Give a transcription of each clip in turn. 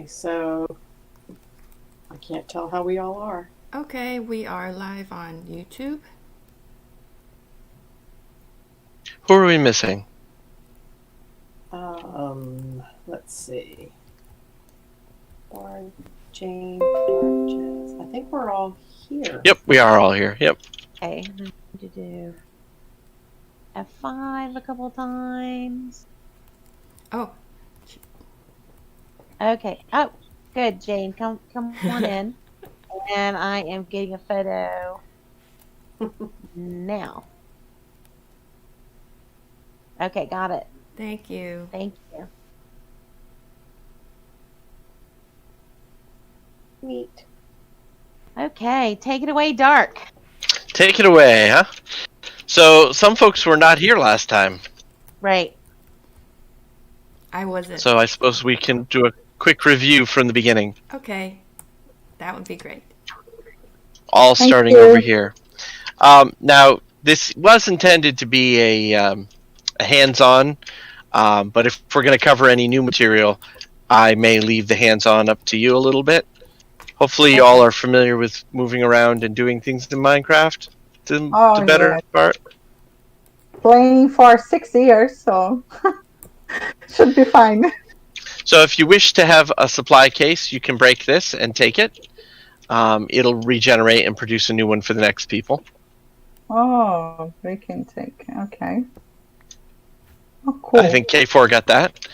so I can't tell how we all are. Okay, we are live on YouTube. Who are we missing? Let's see. Lauren, Jane, Dark, Jess. I think we're all here. Yep, we are all here. Yep. Okay, I need to do F5 a couple times. Oh, Okay. Oh, good, Jane. Come on in. And I am getting a photo now. Okay, got it. thank you. Thank you. Neat. Okay, take it away, Dark. Take it away, huh? So, some folks were not here last time, Right. I wasn't. so I suppose we can do a quick review from the beginning, Okay, that would be great. all Thank starting you. over here. Now, this was intended to be a hands-on, but if we're going to cover any new material, I may leave the hands-on up to you a little bit. Hopefully, you all are familiar with moving around and doing things in Minecraft. The better yeah. part. Playing for 6 years, so should be fine. So if you wish to have a supply case, you can break this and take it. It'll regenerate and produce a new one for the next people. Oh, we can take. Okay. Oh, cool. I think K4 got that.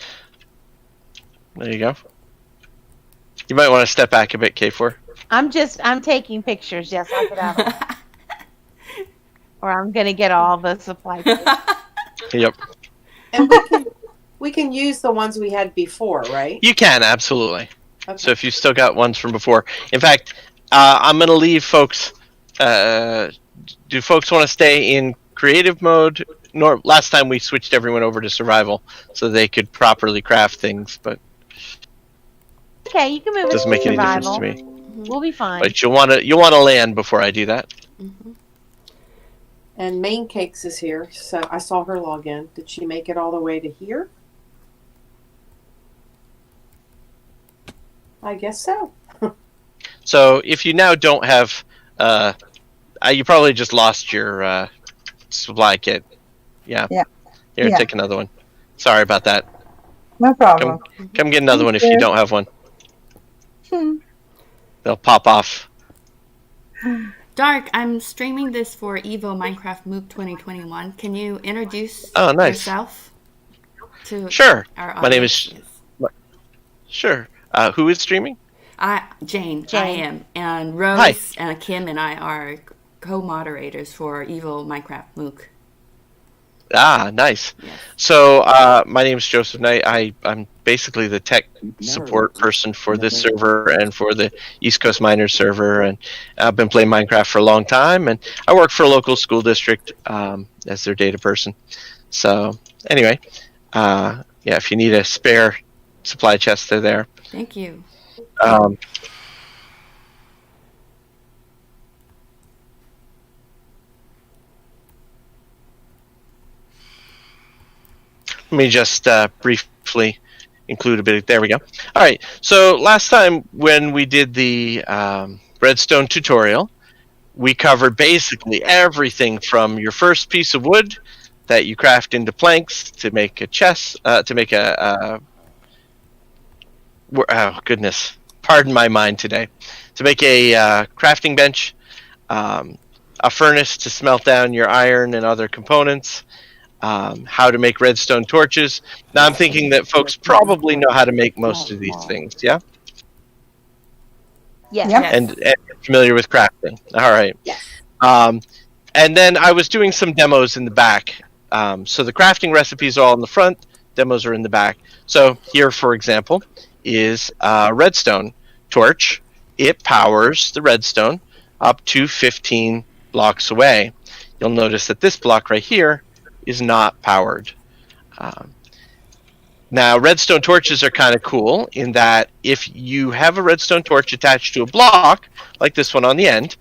There you go. You might want to step back a bit, K4. I'm taking pictures. Yes, I'll get out of it. Or I'm going to get all the supplies. Yep. And we can use the ones we had before, right? You can, absolutely. Okay. So if you've still got ones from before. In fact, I'm going to leave folks... do folks want to stay in creative mode? Last time we switched everyone over to survival so they could properly craft things, but Okay, you can move it it doesn't to make any difference survival. to me. We'll be fine. But you'll want to land before I do that. Mhm. And Main Cakes is here, so I saw her log in. Did she make it all the way to here? I guess so. So if you now don't have, you probably just lost your supply kit. Yeah. Yeah. Here, Yeah. take another one. Sorry about that. No problem. Come get another one if you you. don't have one. Hmm. They'll pop off. Dark, I'm streaming this for Evo Minecraft MOOC 2021. Can you introduce Oh, nice. yourself to Sure. our audience? My name is... Sure. Who is streaming? Jane. I Jane. am. And Rose Hi. and Kim and I are co-moderators for Evo Minecraft MOOC. Ah, nice. Yes. So my name is Joseph Knight. I'm basically the tech support person for this server and for the East Coast Miners server, and I've been playing Minecraft for a long time, and I work for a local school district as their data person. So anyway, yeah, if you need a spare supply chest, they're there. Thank you. Let me just briefly include a bit. There we go. All right. So last time when we did the Redstone tutorial, we covered basically everything from your first piece of wood that you craft into planks to make a chest, to make a oh goodness, pardon my mind today, to make a crafting bench, a furnace to smelt down your iron and other components. How to make redstone torches. Now I'm thinking that folks probably know how to make most of these things, yeah? Yes. Yep. And familiar with crafting. All right. Yes. And then I was doing some demos in the back. So the crafting recipes are all in the front, demos are in the back. So here, for example, is a redstone torch. It powers the redstone up to 15 blocks away. You'll notice that this block right here is not powered. Now, redstone torches are kind of cool in that if you have a redstone torch attached to a block, like this one on the end,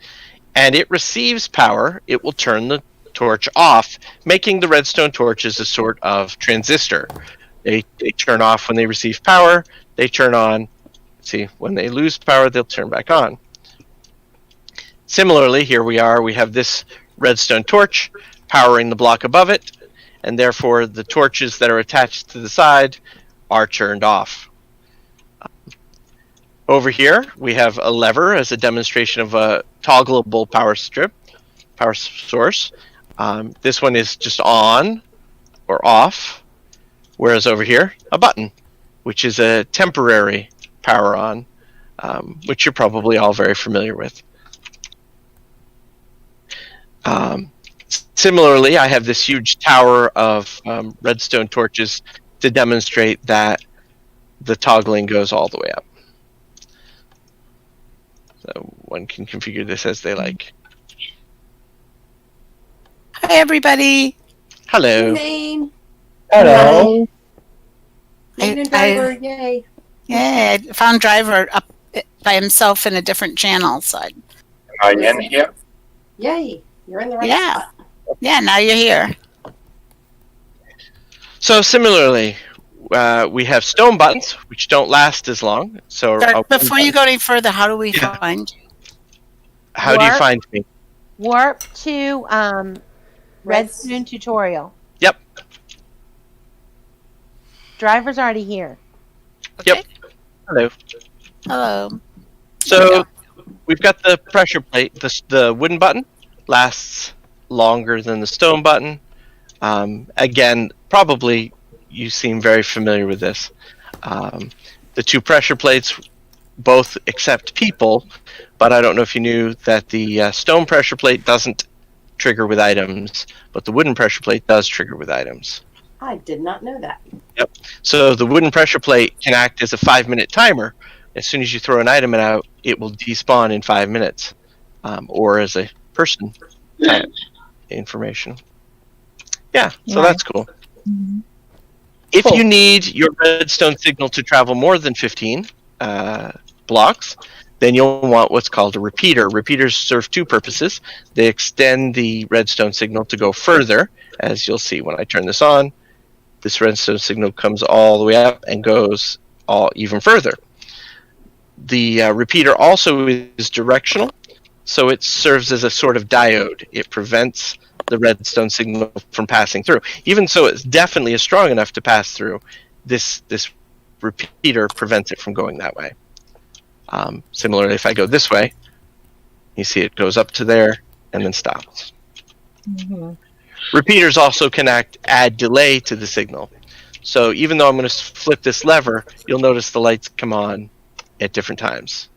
and it receives power, it will turn the torch off, making the redstone torches a sort of transistor. They turn off when they receive power, they turn on See, when they lose power, they'll turn back on. Similarly, here we have this redstone torch powering the block above it, and therefore the torches that are attached to the side are turned off. Over here, we have a lever as a demonstration of a toggleable power source. This one is just on or off, whereas over here, a button, which is a temporary power on, which you're probably all very familiar with. Similarly, I have this huge tower of redstone torches to demonstrate that the toggling goes all the way up. So one can configure this as they like. Hi, everybody. Hello. Main. Hello. Main and driver, yay. Yeah, I found Driver up by himself in a different channel. So Am I in here? Yay. You're in the right Yeah. spot. yeah, now you're here. So similarly, we have stone buttons, which don't last as long. So Before you go any further, how do we Yeah. find you? how do you Warp. find me? Warp to Redstone tutorial. Yep. Driver's already here. Okay. Yep. Hello. Hello. So we've got the pressure plate. The wooden button lasts longer than the stone button. Again, probably you seem very familiar with this. The two pressure plates both accept people, but I don't know if you knew that the stone pressure plate doesn't trigger with items, but the wooden pressure plate does trigger with items. I did not know that. So the wooden pressure plate can act as a 5-minute timer. As soon as you throw an item out, it will despawn in 5 minutes, or as a person type information. Yeah, so Nice. that's cool. Mhm. If Cool. you need your redstone signal to travel more than 15 blocks, then you'll want what's called a repeater. Repeaters serve two purposes. They extend the redstone signal to go further, as you'll see when I turn this on. This redstone signal comes all the way up and goes even further. The repeater also is directional, so it serves as a sort of diode. It prevents the redstone signal from passing through. Even so, it definitely is strong enough to pass through. This repeater prevents it from going that way. Similarly, if I go this way, you see it goes up to there and then stops. Mhm. Repeaters also can add delay to the signal. So even though I'm going to flip this lever, you'll notice the lights come on at different times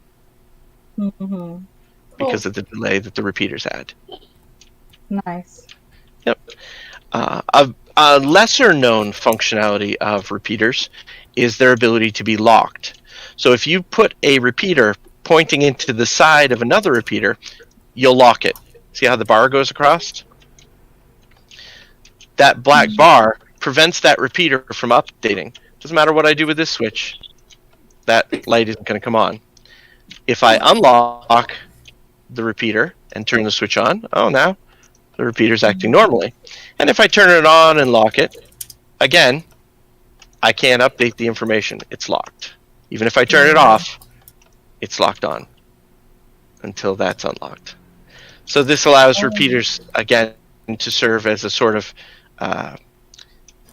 Mhm. because of the delay that the repeaters add. Nice. A lesser known functionality of repeaters is their ability to be locked. So if you put a repeater pointing into the side of another repeater, you'll lock it. See how the bar goes across? That black bar prevents that repeater from updating. Doesn't matter what I do with this switch, that light isn't going to come on. If I unlock the repeater and turn the switch on, now the repeater's acting normally. And if I turn it on and lock it, again, I can't update the information. It's locked. Even if I turn it off, it's locked on until that's unlocked. So this allows repeaters, again, to serve as a sort of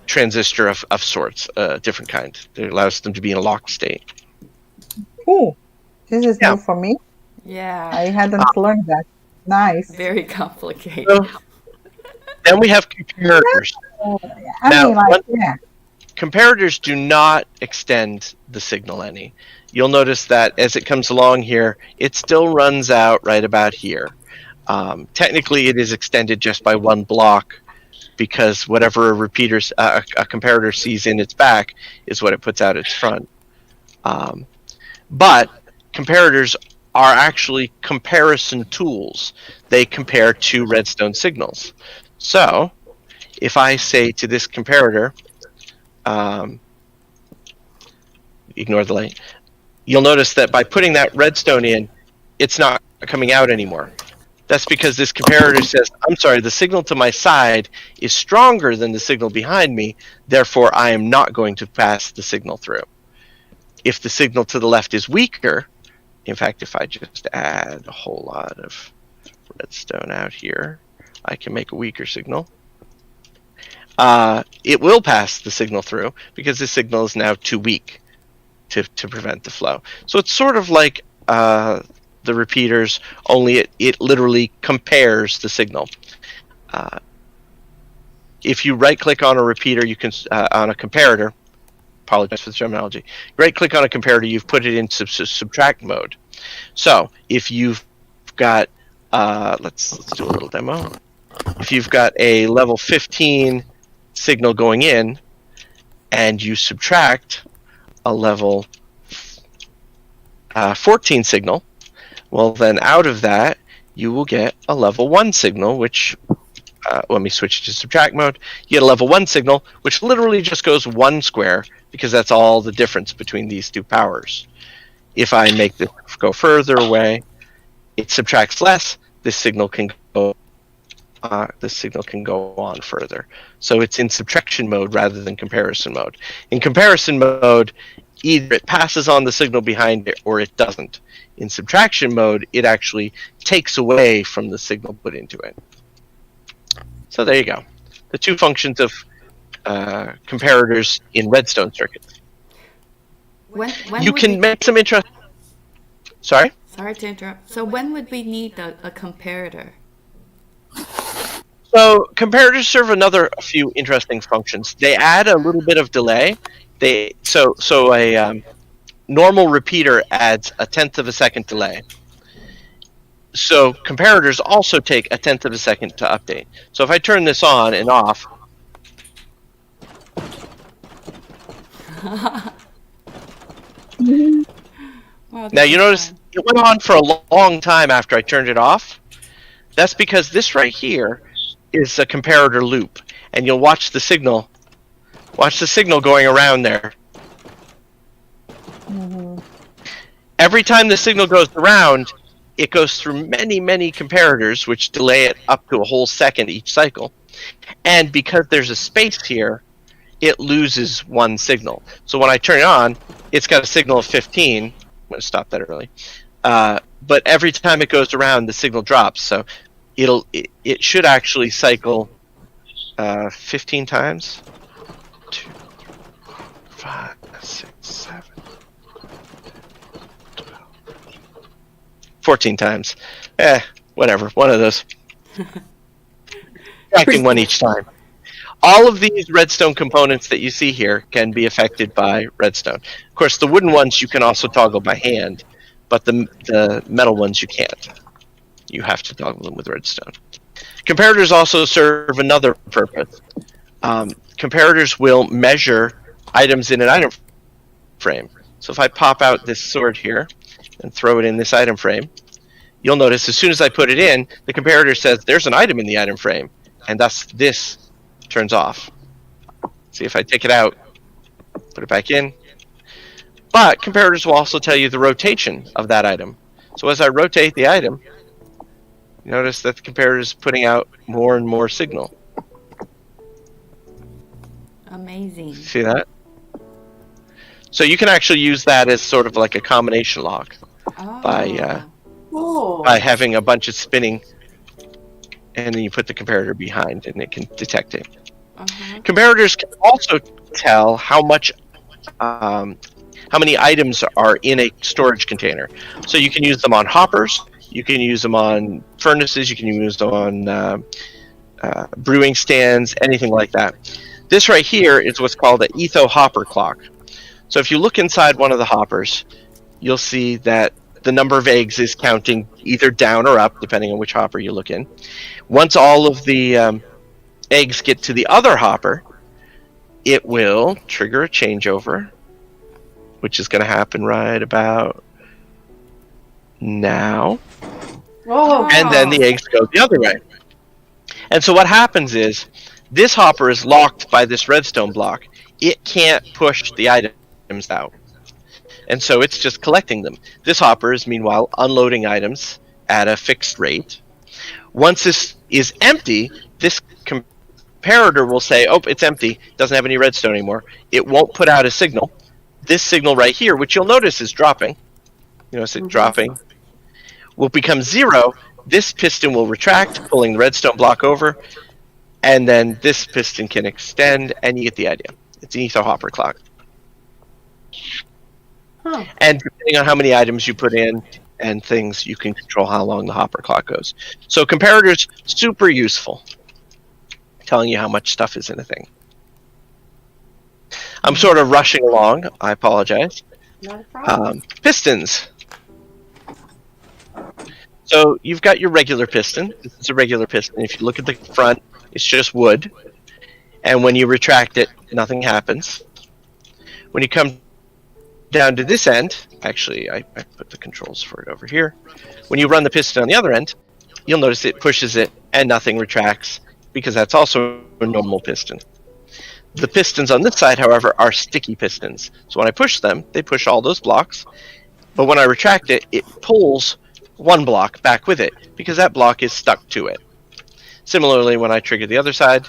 transistor of sorts, a different kind. It allows them to be in a locked state. Cool. This is Yeah. new for me. Yeah. I hadn't learned that. Nice. Very complicated. So, then we have comparators. I Now, mean, like, yeah. Comparators do not extend the signal any. You'll notice that as it comes along here, it still runs out right about here. Technically, it is extended just by one block because whatever a comparator sees in its back is what it puts out its front. But comparators are actually comparison tools. They compare two redstone signals. So, if I say to this comparator, ignore the light, you'll notice that by putting that redstone in, it's not coming out anymore. That's because this comparator says, I'm sorry, the signal to my side is stronger than the signal behind me, therefore I am not going to pass the signal through. if the signal to the left is weaker, in fact, if I just add a whole lot of redstone out here, I can make a weaker signal. It will pass the signal through because the signal is now too weak to prevent the flow. So it's sort of like the repeaters, only it literally compares the signal. If you right-click on a repeater, you can on a comparator. Apologize for the terminology. Right-click on a comparator, you've put it into subtract mode. So if you've got, let's do a little demo. If you've got a level 15 signal going in, and you subtract a level 14 signal, well then out of that you will get a level 1 signal, which let me switch to subtract mode. You get a level 1 signal, which literally just goes 1 square, because that's all the difference between these two powers. If I make this go further away, it subtracts less. This signal can go on further. So it's in subtraction mode rather than comparison mode. In comparison mode, either it passes on the signal behind it or it doesn't. In subtraction mode, it actually takes away from the signal put into it. So there you go. The two functions of comparators in Redstone circuits. When You would can we- make some interest. Sorry? Sorry to interrupt. So when would we need a comparator? So comparators serve a few interesting functions. They add a little bit of delay. So a normal repeater adds 1/10 of a second delay. So comparators also take 1/10 of a second to update. So if I turn this on and off, Wow, now this you is notice fun. it went on for a long time after I turned it off. That's because this right here is a comparator loop, and you'll watch the signal going around there. Every time the signal goes around, it goes through many comparators, which delay it up to a whole second each cycle. And because there's a space here, it loses one signal. So when I turn it on, it's got a signal of 15. I'm going to stop that early. But every time it goes around, the signal drops. So it should actually cycle 15 times. 2, 5, 6, 7, 12, 14 times. Whatever. One of those. Acting one each time. All of these redstone components that you see here can be affected by redstone. Of course, the wooden ones you can also toggle by hand, but the metal ones you can't. You have to toggle them with redstone. Comparators also serve another purpose. Comparators will measure items in an item frame. So if I pop out this sword here and throw it in this item frame, you'll notice as soon as I put it in, the comparator says there's an item in the item frame, and thus this turns off. See, if I take it out, put it back in. But comparators will also tell you the rotation of that item. So as I rotate the item, you notice that the comparator is putting out more and more signal. Amazing. See that? So you can actually use that as sort of like a combination lock Oh. by having a bunch of spinning, and then you put the comparator behind and it can detect it. Comparators can also tell how many items are in a storage container. So you can use them on hoppers, you can use them on furnaces, you can use them on brewing stands, anything like that. This right here is what's called an etho hopper clock. So if you look inside one of the hoppers, you'll see that the number of eggs is counting either down or up, depending on which hopper you look in. Once all of the eggs get to the other hopper, it will trigger a changeover, which is going to happen right about now. Whoa. And then the eggs go the other way. And so what happens is, this hopper is locked by this redstone block. It can't push the items out. And so it's just collecting them. This hopper is, meanwhile, unloading items at a fixed rate. Once this is empty, this comparator will say, oh, it's empty, doesn't have any redstone anymore. It won't put out a signal. this signal right here, which you'll notice is dropping, you notice it dropping, will become 0. This piston will retract, pulling the redstone block over, and then this piston can extend, and you get the idea. It's an etho hopper clock. Huh. And depending on how many items you put in and things, you can control how long the hopper clock goes. So comparators, super useful, telling you how much stuff is in a thing. I'm sort of rushing along. I apologize. Not a problem. Pistons. So you've got your regular piston. This is a regular piston. If you look at the front, it's just wood. And when you retract it, nothing happens. When you come down to this end, actually, I put the controls for it over here. When you run the piston on the other end, you'll notice it pushes it and nothing retracts, because that's also a normal piston. The pistons on this side, however, are sticky pistons. So when I push them, they push all those blocks. But when I retract it, it pulls one block back with it, because that block is stuck to it. Similarly, when I trigger the other side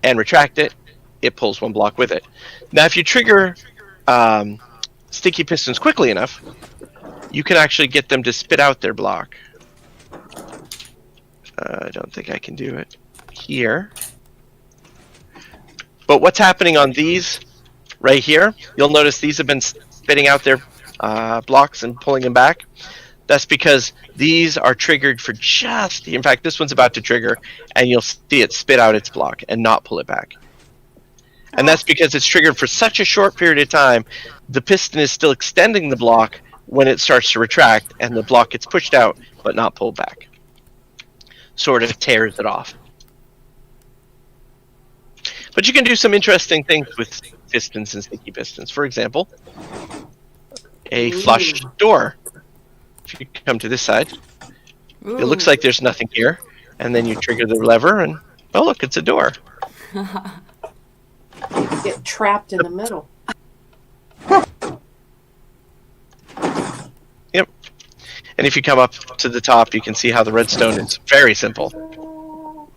and retract it, it pulls one block with it. Now, if you trigger sticky pistons quickly enough, you can actually get them to spit out their block. I don't think I can do it here. But what's happening on these right here, you'll notice these have been spitting out their blocks and pulling them back. That's because these are triggered for just, in fact, this one's about to trigger, and you'll see it spit out its block and not pull it back. And that's because it's triggered for such a short period of time, the piston is still extending the block when it starts to retract, and the block gets pushed out but not pulled back. Sort of tears it off. But you can do some interesting things with pistons and sticky pistons. For example, a flush door. If you come to this side, it looks like there's nothing here, and then you trigger the lever, and oh look, it's a door. Get trapped in the middle. Yep. And if you come up to the top, you can see how the redstone is very simple.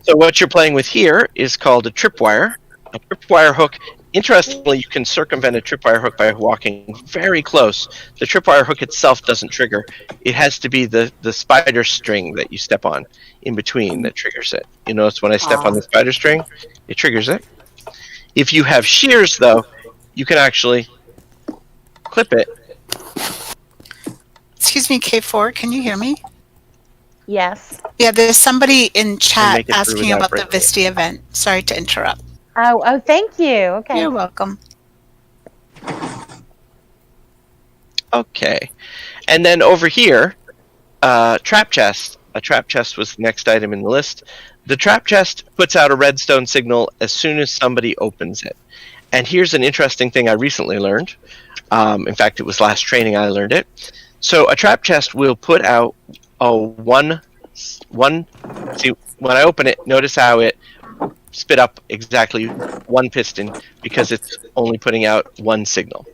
So what you're playing with here is called a tripwire. A tripwire hook. Interestingly, you can circumvent a tripwire hook by walking very close. The tripwire hook itself doesn't trigger. It has to be the spider string that you step on in between that triggers it. You notice when I step on the spider string, it triggers it. If you have shears, though, you can actually clip it. Excuse me, K4, can you hear me? Yes. Yeah, there's somebody in chat make it through asking without about the breaking it. VSTE event. Sorry to interrupt. Oh, thank you. Okay. You're welcome. Okay. And then over here, trap chest. A trap chest was the next item in the list. The trap chest puts out a redstone signal as soon as somebody opens it. And here's an interesting thing I recently learned. In fact, it was last training I learned it. So a trap chest will put out one. See, when I open it, notice how it spit up exactly one piston because it's only putting out one signal.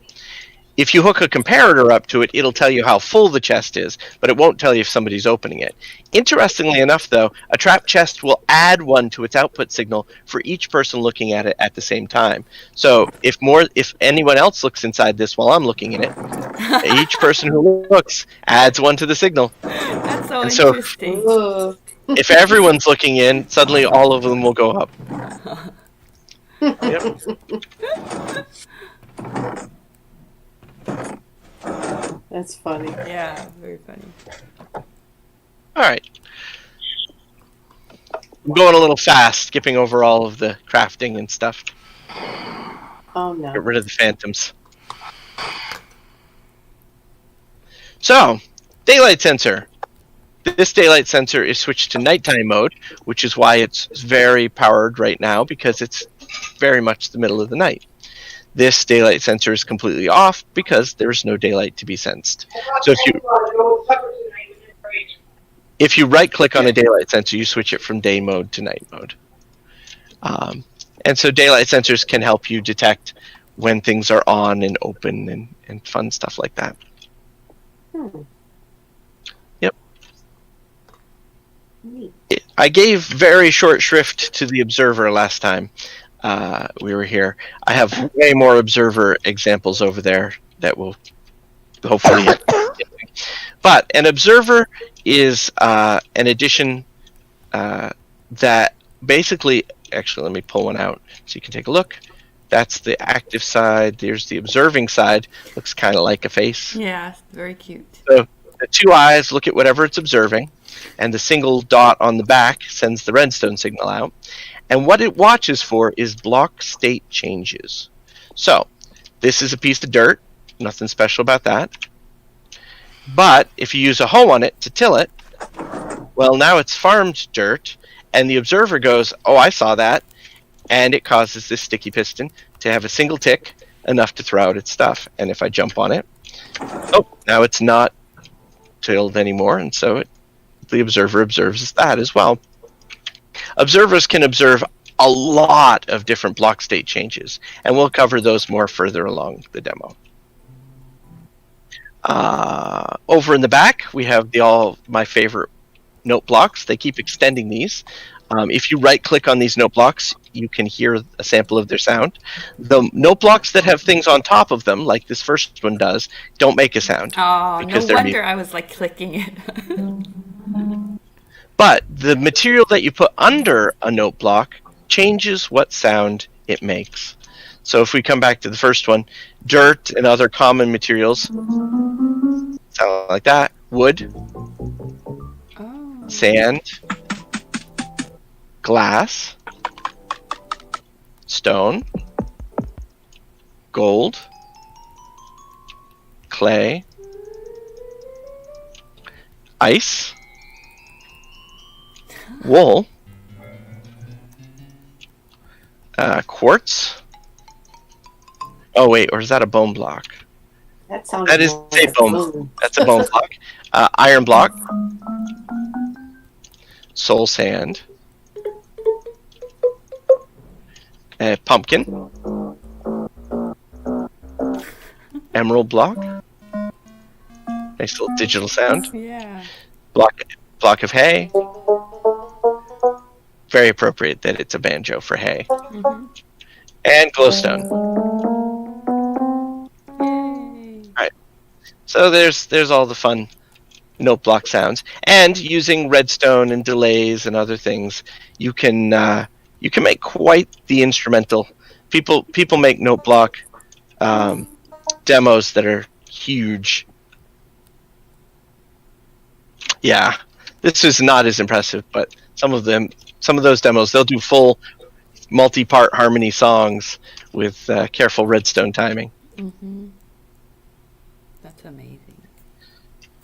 If you hook a comparator up to it, it'll tell you how full the chest is, but it won't tell you if somebody's opening it. Interestingly enough, though, a trap chest will add one to its output signal for each person looking at it at the same time. So if anyone else looks inside this while I'm looking at it, each person who looks adds one to the signal. That's so And so- interesting. Ugh. If everyone's looking in, suddenly all of them will go up. Yep. That's funny. Yeah, very funny. All right. I'm going a little fast, skipping over all of the crafting and stuff. Oh no. Get rid of the phantoms. So, daylight sensor. This daylight sensor is switched to nighttime mode, which is why it's very powered right now, because it's very much the middle of the night. This daylight sensor is completely off because there's no daylight to be sensed. So if you right click on a daylight sensor, you switch it from day mode to night mode. And so daylight sensors can help you detect when things are on and open and fun stuff like that. Hmm. Yep. Neat. I gave very short shrift to the observer last time we were here. I have way more observer examples over there that will hopefully hit. But an observer is an addition that basically, actually, let me pull one out so you can take a look. That's the active side. There's the observing side. Looks kind of like a face. Yeah, very cute. So the two eyes look at whatever it's observing, and the single dot on the back sends the redstone signal out. And what it watches for is block state changes. So this is a piece of dirt. Nothing special about that. But if you use a hoe on it to till it, well, now it's farmed dirt, and the observer goes, oh, I saw that, and it causes this sticky piston to have a single tick, enough to throw out its stuff. And if I jump on it, oh, now it's not tilled anymore, and so the observer observes that as well. Observers can observe a lot of different block state changes, and we'll cover those more further along the demo. Over in the back, we have all my favorite note blocks. They keep extending these. If you right-click on these note blocks, you can hear a sample of their sound. The note blocks that have things on top of them, like this first one does, don't make a sound. Oh, no because they're wonder I was like clicking it. But the material that you put under a note block changes what sound it makes. So if we come back to the first one, dirt and other common materials sound like that. Wood, Oh. sand, glass, stone, gold, clay, ice, wool, quartz. Oh wait, or is that a bone block? That sounds. That is more a like bone. That's a bone block. Iron block, soul sand, pumpkin, emerald block. Nice little digital sound. Yeah. Block of hay. Very appropriate that it's a banjo for hay. Mm-hmm. And glowstone. Yay. So there's all the fun note block sounds, and using redstone and delays and other things, you can make quite the instrumental. People make note block demos that are huge. Yeah, this is not as impressive, but some of those demos, they'll do full multi-part harmony songs with careful redstone timing. Mm-hmm. That's amazing.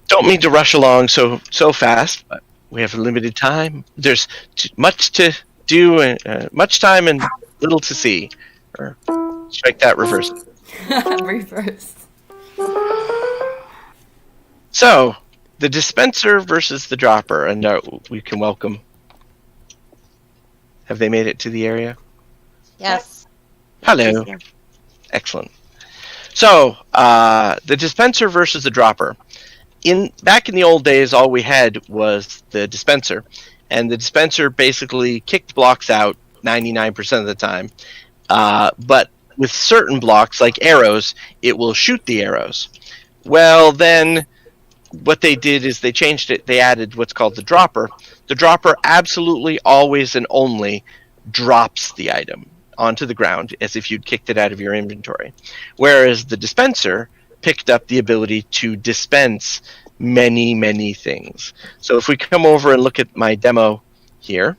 Don't mean to rush along so fast, but we have a limited time. There's much to do, and much time and little to see. Or strike that, reverse it. Reverse. So, the dispenser versus the dropper, and we can welcome. Have they made it to the area? Yes. Hello. Excellent. So, the dispenser versus the dropper. Back in the old days, all we had was the dispenser, and the dispenser basically kicked blocks out 99% of the time. But with certain blocks, like arrows, it will shoot the arrows. Well, then what they did is they changed it. They added what's called the dropper. The dropper absolutely always and only drops the item onto the ground as if you'd kicked it out of your inventory. Whereas the dispenser picked up the ability to dispense many, many things. So if we come over and look at my demo here,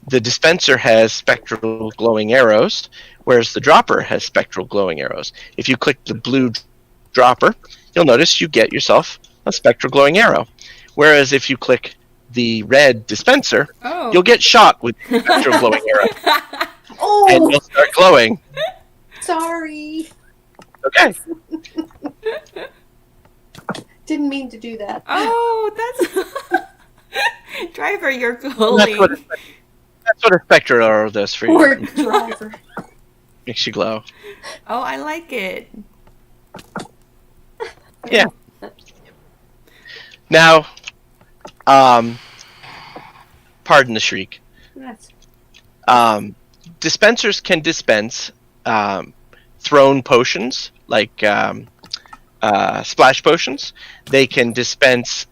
the dispenser has spectral glowing arrows, whereas the dropper has spectral glowing arrows. If you click the blue dropper, you'll notice you get yourself a spectral glowing arrow. Whereas if you click the red dispenser, you'll get shot with the spectral glowing arrow. Oh, And you'll start glowing. sorry. Okay. Didn't mean to do that. Oh, that's Driver, you're glowing. That's what a spectral arrow does for you. Poor driver. Makes you glow. Oh, I like it. Pardon the shriek. That's Dispensers can dispense thrown potions, like splash potions. They can dispense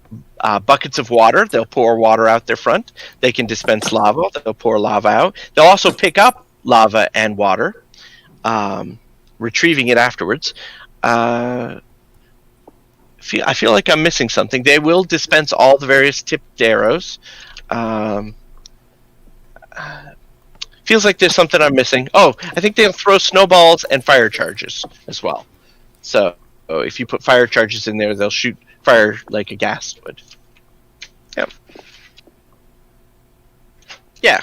buckets of water. They'll pour water out their front. They can dispense lava. They'll pour lava out. They'll also pick up lava and water, retrieving it afterwards. I feel like I'm missing something. They will dispense all the various tipped arrows. Feels like there's something I'm missing. Oh, I think they'll throw snowballs and fire charges as well. So if you put fire charges in there, they'll shoot fire like a gas would. Yep. Yeah.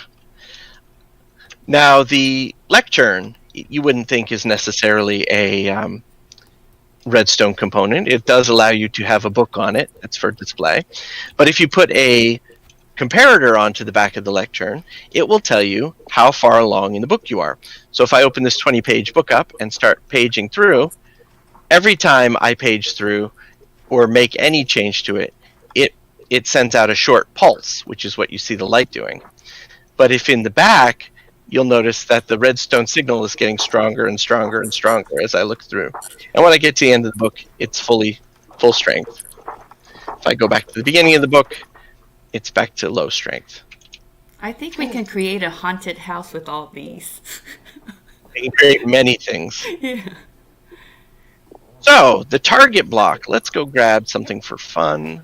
Now the lectern, you wouldn't think is necessarily a Redstone component. It does allow you to have a book on it. That's for display. But if you put a comparator onto the back of the lectern, it will tell you how far along in the book you are. So if I open this 20-page book up and start paging through, every time I page through or make any change to it, it sends out a short pulse, which is what you see the light doing. But if in the back, you'll notice that the redstone signal is getting stronger and stronger and stronger as I look through. And when I get to the end of the book, it's full strength. If I go back to the beginning of the book, it's back to low strength. I think we can create a haunted house with all these. You can create many things. Yeah. So, the target block. Let's go grab something for fun.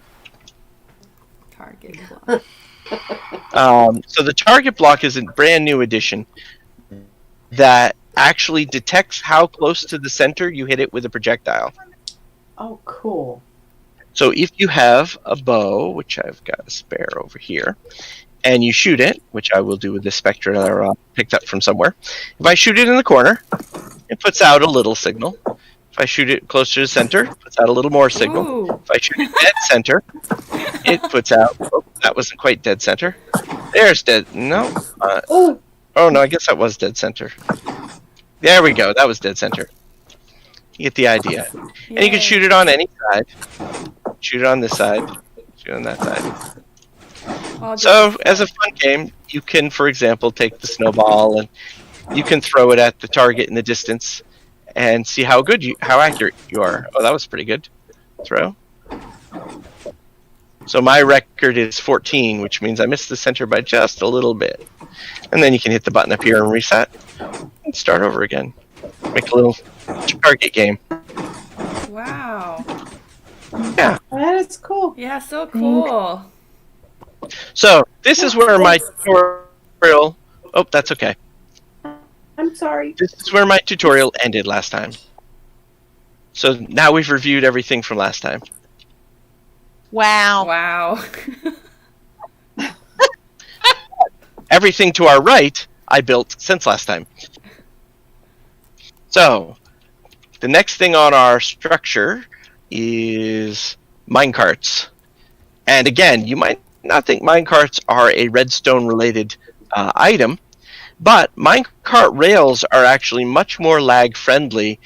Target block. So the target block is a brand new addition that actually detects how close to the center you hit it with a projectile. oh, cool. So if you have a bow, which I've got a spare over here, and you shoot it, which I will do with this Spectre that I picked up from somewhere. If I shoot it in the corner, it puts out a little signal. If I shoot it closer to the center, it puts out a little more signal. Ooh. If I shoot it dead center, it puts out... Oh, that wasn't quite dead center. There's dead... No. Oh, no, I guess that was dead center. There we go. That was dead center. You get the idea. And you can shoot it on any side. Shoot it on this side. Shoot it on that side. So, as a fun game, you can, for example, take the snowball and you can throw it at the target in the distance and see how accurate you are. Oh, that was pretty good. Throw. So my record is 14, which means I missed the center by just a little bit. And then you can hit the button up here and reset and start over again. Make a little target game. Wow. Yeah. That is cool. Yeah, so cool. So this is where my tutorial... Oh, that's okay. I'm sorry. This is where my tutorial ended last time. So now we've reviewed everything from last time. Wow. Wow. Everything to our right, I built since last time. So, the next thing on our structure is minecarts. And again, you might not think minecarts are a redstone-related item, but minecart rails are actually much more lag-friendly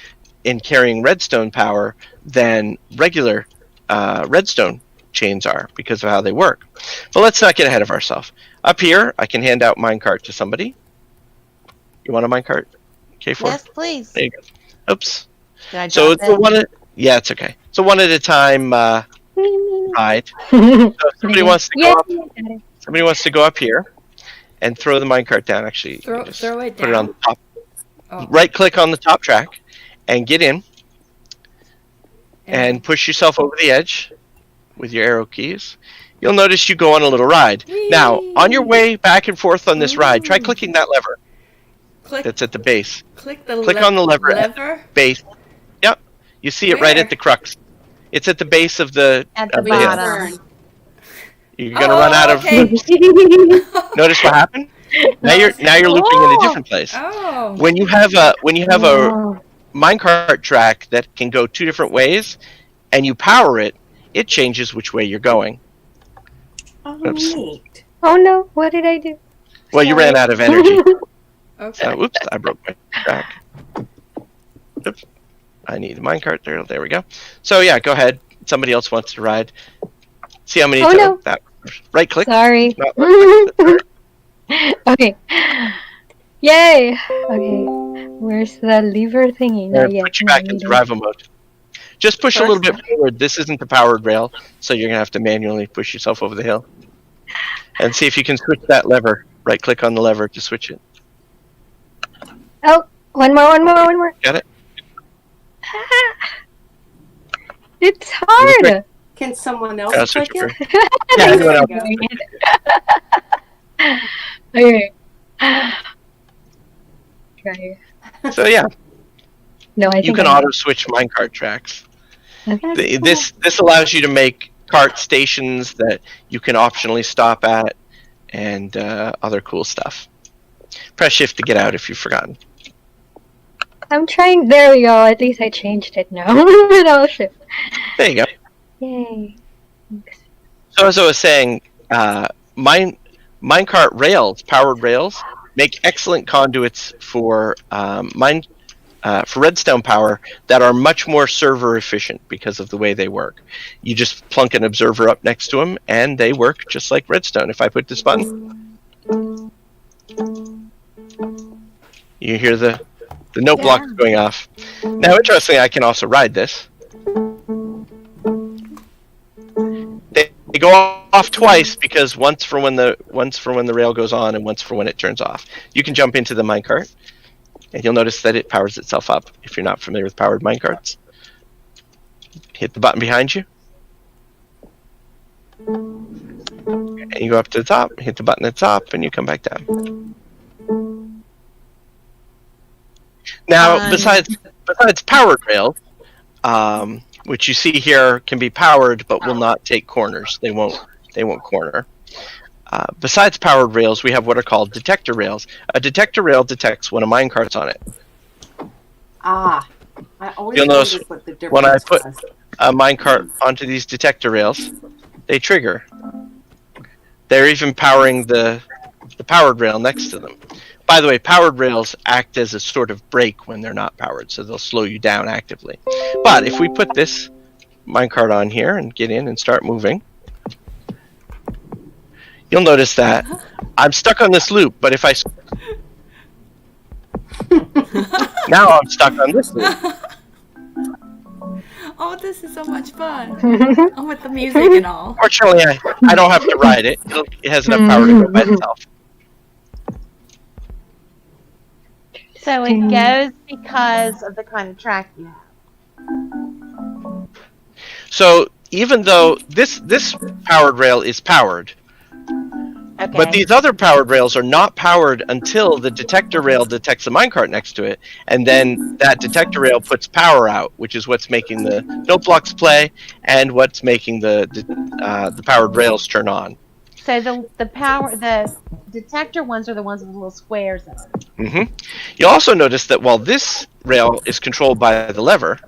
in carrying redstone power than regular redstone chains are because of how they work. But let's not get ahead of ourselves. Up here, I can hand out minecart to somebody. You want a minecart? K4? Yes, please. There you go. Oops. Did I So drop it's it? yeah, it's okay. It's a one at a time ride. So if somebody wants to go up, somebody wants to go up here and throw the minecart down. Actually, you can just Throw it put it on down. the top. Oh. Right click on the top track and get in and push yourself over the edge with your arrow keys. You'll notice you go on a little ride. Now, on your way back and forth on this ride, try clicking that lever click that's at the base. click on the lever. lever. Base. Yep. You see it right Where? at the crux. It's at the base of the At the of the hill. bottom. You're gonna run out of. okay. Notice what happened? Now you're looping in a different place. Oh. When you have a minecart track that can go two different ways, and you power it, it changes which way you're going. Oh, Oops. neat. Oh no, what did I do? Well, you ran out of energy. Okay. So, oops, I broke my track. Oops. I need a minecart there. There we go. So yeah, go ahead. Somebody else wants to ride. See how many Oh, took? no. That Right click. Sorry. Not left click. Okay. Yay! Okay. Where's the lever thingy? Not yet. Put you back into rival mode. Just push a little bit forward. This isn't the powered rail, so you're gonna have to manually push yourself over the hill. And see if you can switch that lever. Right click on the lever to switch it. Oh, one more. Got it? It's hard. Can someone else Yeah, click switch it? Yeah, There anyone you else. go. Okay. Okay. So yeah, No, I you think can I- auto switch minecart tracks. Okay. This allows you to make cart stations that you can optionally stop at, and other cool stuff. Press shift to get out if you've forgotten. I'm trying. There we go. At least I changed it now. Without shift. There you go. Yay. Thanks. So as I was saying, minecart rails, powered rails, make excellent conduits for Redstone power that are much more server efficient because of the way they work. You just plunk an observer up next to them, and they work just like Redstone. If I put this button, you hear the note blocks going off. Now, interestingly, I can also ride this. They go off twice because once for when the rail goes on and once for when it turns off. You can jump into the minecart, and you'll notice that it powers itself up. If you're not familiar with powered minecarts, hit the button behind you, and you go up to the top. Hit the button at the top, and you come back down. Now, besides powered rails, which you see here can be powered but will not take corners. They won't corner. Besides powered rails, we have what are called detector rails. A detector rail detects when a minecart's on it. Ah, I always You'll notice wondered what the difference when I put was. a minecart onto these detector rails, they trigger. They're even powering the powered rail next to them. By the way, powered rails act as a sort of brake when they're not powered, so they'll slow you down actively. But if we put this minecart on here and get in and start moving, you'll notice that I'm stuck on this loop, but if I... now I'm stuck on this loop. Oh, this is so much fun. Oh, with the music and all. Fortunately, I don't have to ride it. It has enough power to go by itself. So it goes because of the kind of track you have. So even though this powered rail is powered, Okay. but these other powered rails are not powered until the detector rail detects a minecart next to it, and then that detector rail puts power out, which is what's making the note blocks play and what's making the powered rails turn on. So the detector ones are the ones with the little squares in them. Mm-hmm. You'll also notice that while this rail is controlled by the lever,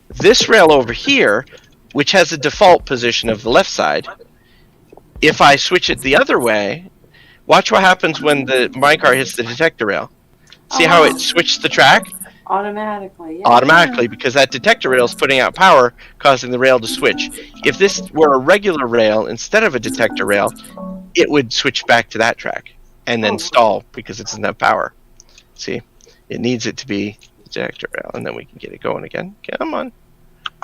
this rail over here, which has a default position of the left side, if I switch it the other way, watch what happens when the minecart hits the detector rail. See how it switched the track? Automatically, yeah. Automatically, because that detector rail is putting out power, causing the rail to switch. If this were a regular rail instead of a detector rail, it would switch back to that track and then stall because it doesn't have power. See, it needs it to be detector rail, and then we can get it going again. Come on.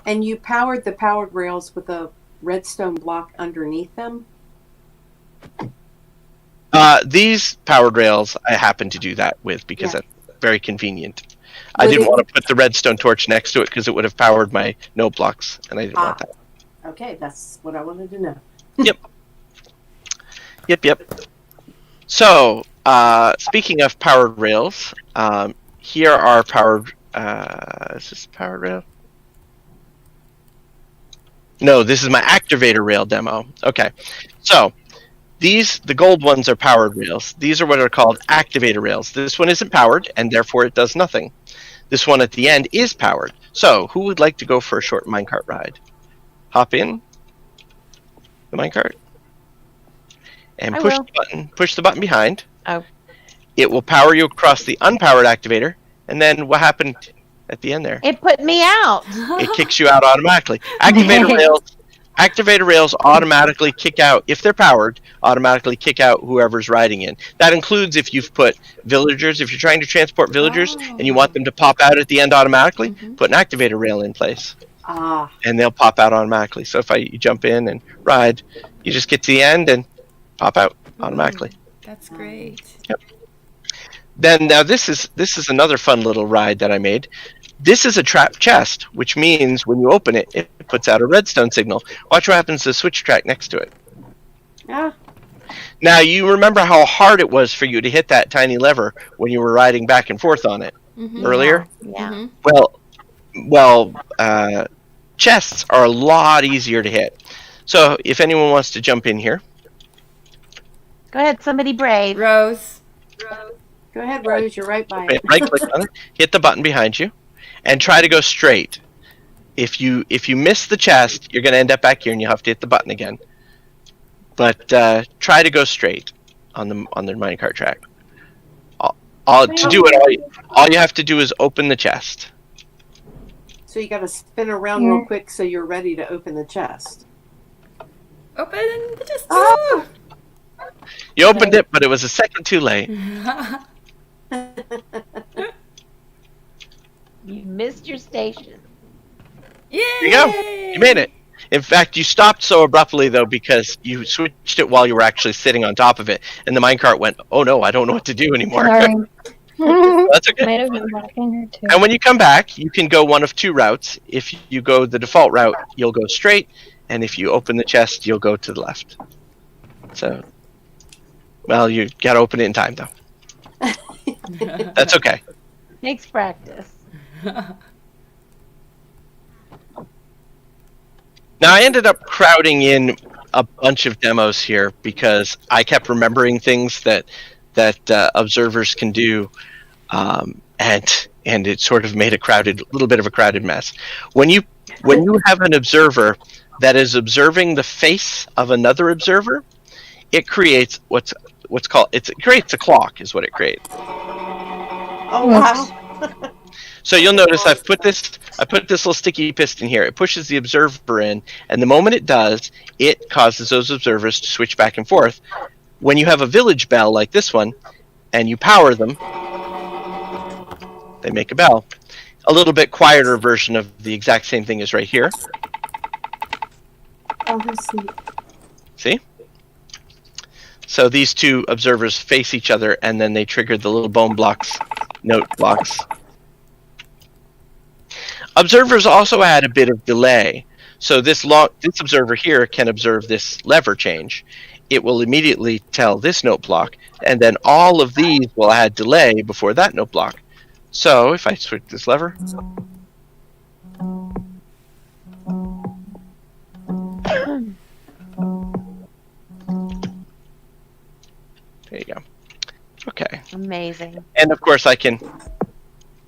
And you powered the powered rails with a redstone block underneath them? These powered rails, I happen to do that with because that's very convenient. I Would didn't it- want to put the redstone torch next to it because it would have powered my note blocks, and I didn't want that. Okay, that's what I wanted to know. Yep. So, speaking of powered rails, here are powered. Is this a powered rail? No, this is my activator rail demo. Okay, so the gold ones are powered rails. These are what are called activator rails. This one isn't powered, and therefore it does nothing. This one at the end is powered. So, who would like to go for a short minecart ride? Hop in the minecart and I push will. the button. Push the button behind. Oh. It will power you across the unpowered activator, and then what happened at the end there? It put me out. It kicks you out automatically. Activator rails Activator rails automatically kick out, if they're powered, automatically kick out whoever's riding in. That includes if you've put villagers, if you're trying to transport villagers and you want them to pop out at the end automatically, put an activator rail in place. Ah. And they'll pop out automatically. So if you jump in and ride, you just get to the end and pop out automatically. That's great. Yep. Then now this is another fun little ride that I made. This is a trapped chest, which means when you open it, it puts out a redstone signal. Watch what happens to the switch track next to it. Yeah. Now, you remember how hard it was for you to hit that tiny lever when you were riding back and forth on it earlier? Yeah. Well, chests are a lot easier to hit. So if anyone wants to jump in here. Go ahead, somebody brave. Rose. Go ahead, Rose. You're right by it. Right click on it, hit the button behind you, and try to go straight. If you miss the chest, you're going to end up back here, and you'll have to hit the button again. But try to go straight on the minecart track. To do it, all you have to do is open the chest. So you got to spin around real quick so you're ready to open the chest. Open the chest. Ah! You opened it, but it was a second too late. You missed your station. Yay! There you go. You made it. In fact, you stopped so abruptly, though, because you switched it while you were actually sitting on top of it, and the minecart went, oh no, I don't know what to do anymore. Sorry. That's okay. Might have been blocking her too. And when you come back, you can go one of two routes. If you go the default route, you'll go straight, and if you open the chest, you'll go to the left. So, well, you gotta open it in time, though. That's okay. Takes practice. Now, I ended up crowding in a bunch of demos here because I kept remembering things that observers can do, and it sort of made a little bit of a crowded mess. When you have an observer that is observing the face of another observer, it creates what's called it creates a clock, is what it creates. Oh wow! So you'll notice I put this little sticky piston here. It pushes the observer in, and the moment it does, it causes those observers to switch back and forth. When you have a village bell like this one, and you power them, they make a bell. A little bit quieter version of the exact same thing is right here. Oh, that's neat. See? So these two observers face each other, and then they trigger the little bone blocks, note blocks. Observers also add a bit of delay. So this observer here can observe this lever change. It will immediately tell this note block, and then all of these will add delay before that note block. So if I switch this lever, there you go. Okay. Amazing. And of course I can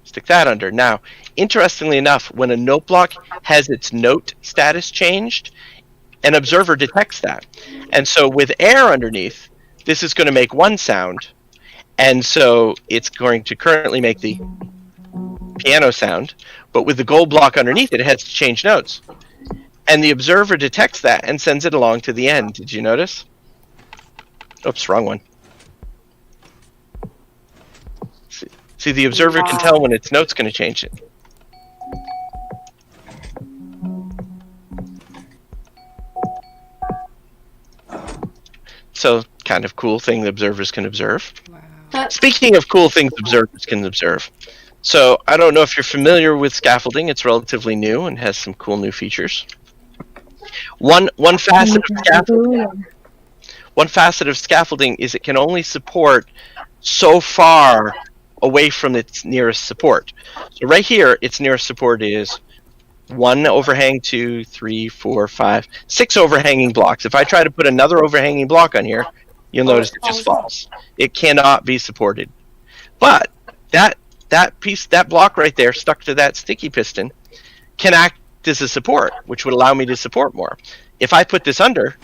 stick that under. Now, interestingly enough, when a note block has its note status changed, an observer detects that. And so with air underneath, this is going to make one sound. And so it's going to currently make the piano sound. But with the gold block underneath it, it has to change notes. And the observer detects that and sends it along to the end. Did you notice? Oops, wrong one. See, the observer can tell when its note's going to change it. So, kind of cool thing the observers can observe. Wow. Speaking of cool things observers can observe. So, I don't know if you're familiar with scaffolding. It's relatively new and has some cool new features. One facet of scaffolding is it can only support so far away from its nearest support. So right here, its nearest support is 1 overhang, 2, 3, 4, 5, 6 overhanging blocks. If I try to put another overhanging block on here, you'll notice it just falls. It cannot be supported. But that block right there stuck to that sticky piston can act as a support, which would allow me to support more. If I put this under,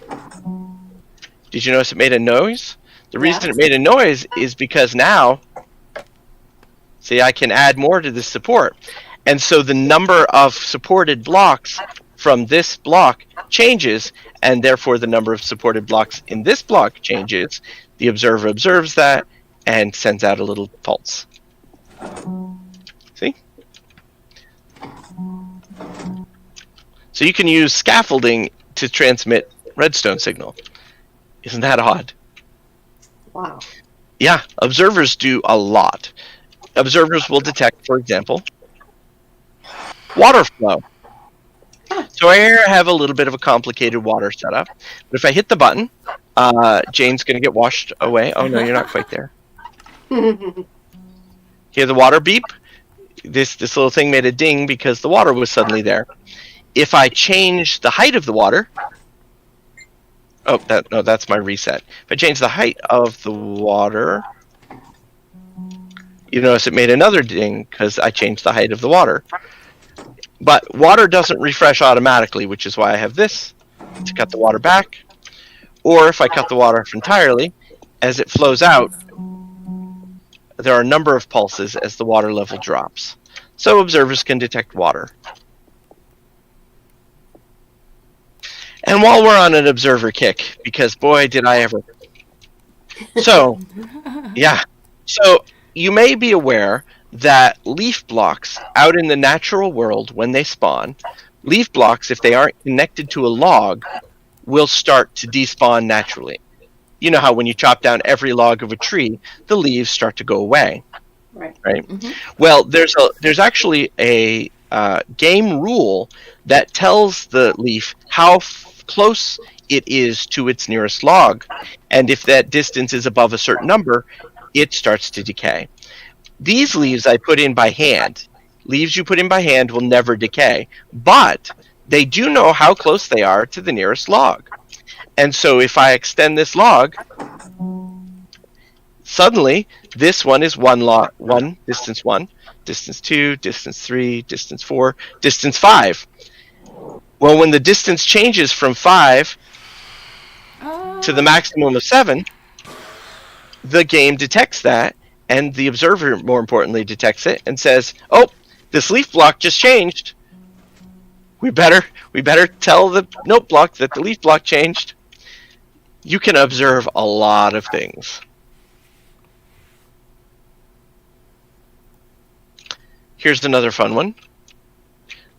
did you notice it made a noise? The reason it made a noise is because now, see, I can add more to this support. And so the number of supported blocks from this block changes, and therefore the number of supported blocks in this block changes, the observer observes that and sends out a little pulse. See? So you can use scaffolding to transmit redstone signal. Isn't that odd? Wow. Yeah, observers do a lot. Observers will detect, for example, water flow. So here I have a little bit of a complicated water setup. But if I hit the button, Jane's going to get washed away. Oh, no, you're not quite there. Hear the water beep? This little thing made a ding because the water was suddenly there. If I change the height of the water... Oh, that's my reset. If I change the height of the water... You notice it made another ding because I changed the height of the water. But water doesn't refresh automatically, which is why I have this to cut the water back. Or if I cut the water off entirely, as it flows out, there are a number of pulses as the water level drops. So observers can detect water. And while we're on an observer kick, because boy, did I ever. So, yeah. So you may be aware that leaf blocks out in the natural world, when they spawn, leaf blocks, if they aren't connected to a log, will start to despawn naturally. You know how when you chop down every log of a tree, the leaves start to go away. Right. Mm-hmm. Well, there's actually a game rule that tells the leaf how close it is to its nearest log, and if that distance is above a certain number, it starts to decay. These leaves I put in by hand. Leaves you put in by hand will never decay, but they do know how close they are to the nearest log. And so if I extend this log, suddenly this one is distance 1, distance 2, distance 3, distance 4, distance 5. Well, when the distance changes from 5 to the maximum of 7, the game detects that, and the observer, more importantly, detects it and says, "Oh, this leaf block just changed. We better tell the note block that the leaf block changed." You can observe a lot of things. Here's another fun one.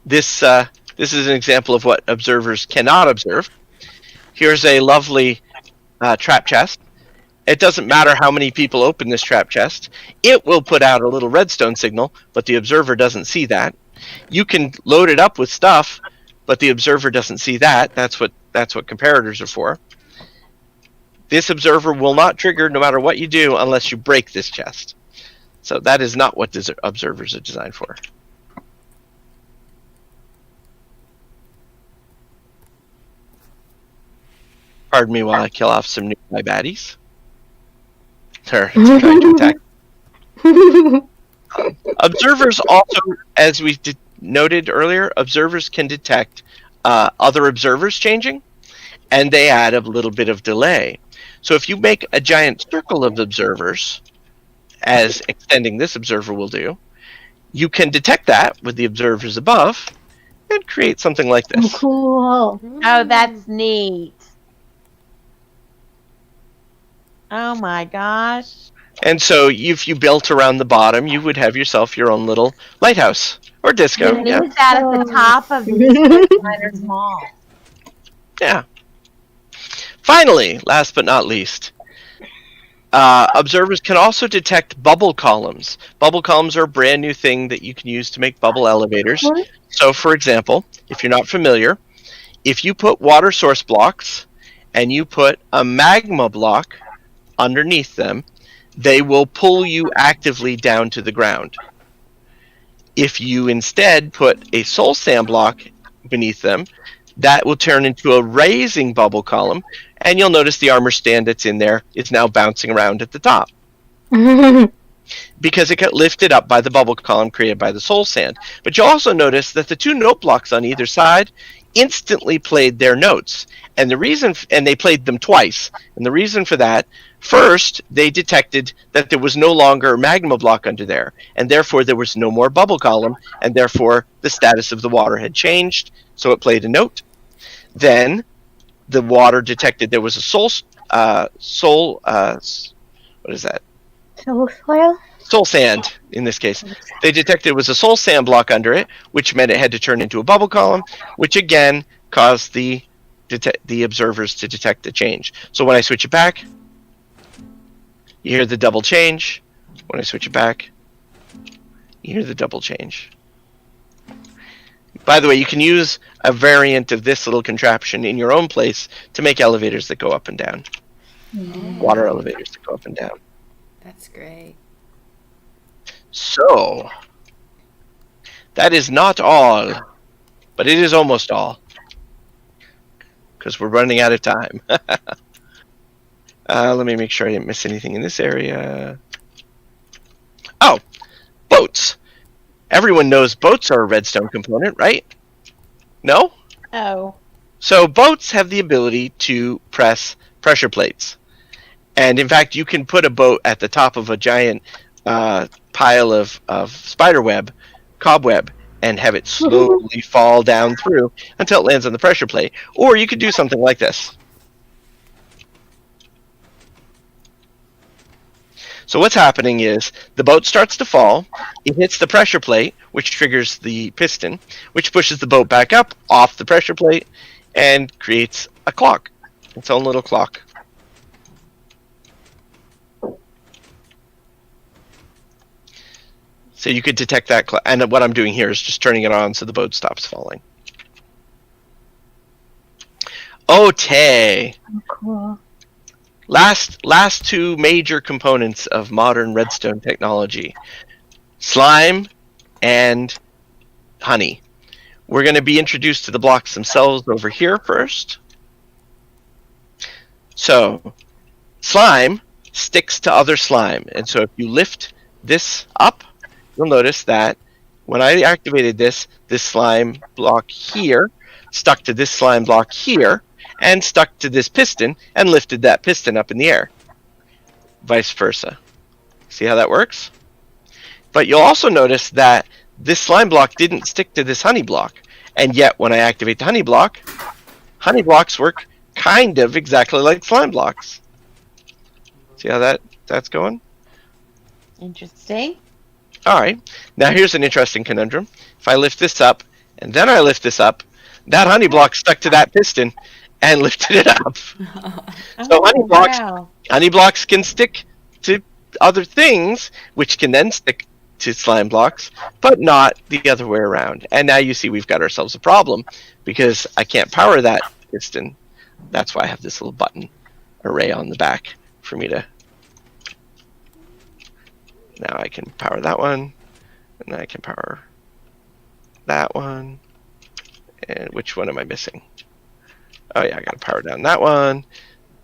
This is an example of what observers cannot observe. Here's a lovely trap chest. It doesn't matter how many people open this trap chest. It will put out a little redstone signal, but the observer doesn't see that. You can load it up with stuff, but the observer doesn't see that. That's what comparators are for. This observer will not trigger no matter what you do unless you break this chest. So that is not what observers are designed for. Pardon me while I kill off some nearby baddies. They're trying to attack. Observers also, as we noted earlier, observers can detect other observers changing, and they add a little bit of delay. So if you make a giant circle of observers, as extending this observer will do, you can detect that with the observers above and create something like this. Cool. Oh, that's neat. Oh my gosh. And so if you built around the bottom, you would have yourself your own little lighthouse or disco. And Yeah. use that at the top of the Miners Mall. Yeah. Finally, last but not least, observers can also detect bubble columns. Bubble columns are a brand new thing that you can use to make bubble elevators. So, for example, if you're not familiar, if you put water source blocks and you put a magma block underneath them, they will pull you actively down to the ground. If you instead put a soul sand block beneath them, that will turn into a raising bubble column, and you'll notice the armor stand that's in there is now bouncing around at the top. Because it got lifted up by the bubble column created by the soul sand. But you'll also notice that the two note blocks on either side instantly played their notes. And the reason, and they played them twice. And the reason for that, first, they detected that there was no longer a magma block under there, and therefore there was no more bubble column, and therefore the status of the water had changed, so it played a note. Then the water detected there was a what is that? Soil? Soul sand, in this case. They detected it was a soul sand block under it, which meant it had to turn into a bubble column, which again caused the observers to detect the change. So when I switch it back, you hear the double change. When I switch it back, you hear the double change. By the way, you can use a variant of this little contraption in your own place to make elevators that go up and down. Water elevators that go up and down. That's great. So, that is not all, but it is almost all. Because we're running out of time. Let me make sure I didn't miss anything in this area. Oh, boats. Everyone knows boats are a redstone component, right? No? Oh. So boats have the ability to press pressure plates. And in fact, you can put a boat at the top of a giant pile of spider web, cobweb, and have it slowly fall down through until it lands on the pressure plate. Or you could do something like this. So what's happening is the boat starts to fall, it hits the pressure plate, which triggers the piston, which pushes the boat back up off the pressure plate and creates a clock, its own little clock. So you could detect that, and what I'm doing here is just turning it on so the boat stops falling. Okay. Oh, cool. Last two major components of modern redstone technology: slime and honey. We're going to be introduced to the blocks themselves over here first. So, slime sticks to other slime, and so if you lift this up, you'll notice that when I activated this slime block here stuck to this slime block here, and stuck to this piston and lifted that piston up in the air. Vice versa. See how that works? But you'll also notice that this slime block didn't stick to this honey block. And yet when I activate the honey blocks work kind of exactly like slime blocks. See how that's going? Interesting. Alright. Now here's an interesting conundrum. If I lift this up and then I lift this up, that honey block stuck to that piston and lifted it up. So honey blocks can stick to other things, which can then stick to slime blocks, but not the other way around. And now you see we've got ourselves a problem because I can't power that piston. That's why I have this little button array on the back for me to. Now I can power that one, and then I can power that one. And which one am I missing? Oh yeah, I gotta power down that one,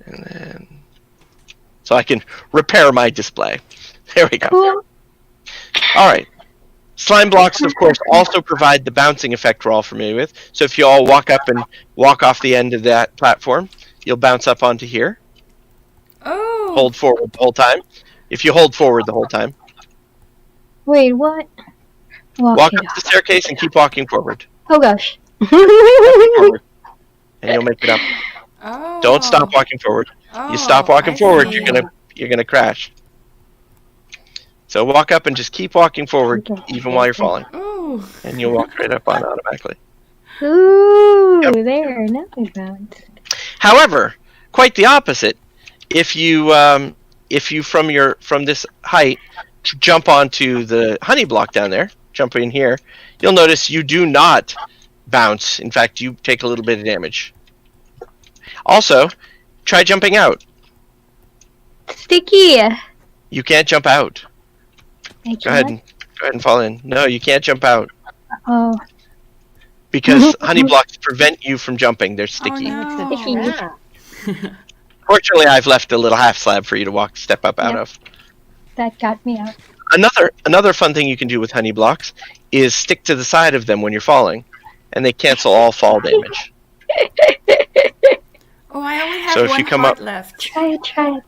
and then so I can repair my display. There we go. Cool. All right. Slime blocks, of course, also provide the bouncing effect we're all familiar with. So if you all walk up and walk off the end of that platform, you'll bounce up onto here. Oh. Hold forward the whole time. If you hold forward the whole time. Wait, what? Walk up the staircase and keep walking forward. Oh gosh. Forward. And you'll make it up. Oh. Don't stop walking forward. You stop walking forward, you're gonna crash. So walk up and just keep walking forward, even while you're falling, Ooh. and you'll walk right up on automatically. Ooh, Yep. there, now we bounced. However, quite the opposite. If you from this height jump onto the honey block down there, jump in here, you'll notice you do not bounce. In fact, you take a little bit of damage. Also, try jumping out. Sticky. You can't jump out. I Go ahead and fall in. No, you can't jump out Oh, because honey blocks prevent you from jumping. They're sticky. Oh, Sticky. Fortunately, I've left a little half slab for you to step up out Yep. of. that got me out. Another fun thing you can do with honey blocks is stick to the side of them when you're falling, and they cancel all fall damage. Oh, I only have So if one you come heart up- left. Try it, try it.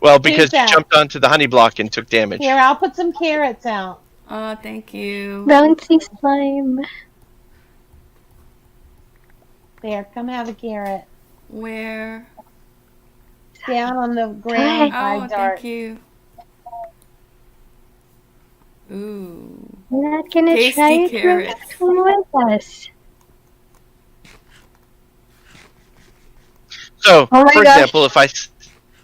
Well, because you Pizza. jumped onto the honey block and took damage. Here, I'll put some carrots out. Oh, thank you. Bouncy slime. There, come have a carrot. Where? Down on the ground by Oh, Dart. thank you. Ooh. I'm not gonna Tasty try it. carrots. Come with us. So, Oh my for gosh. example,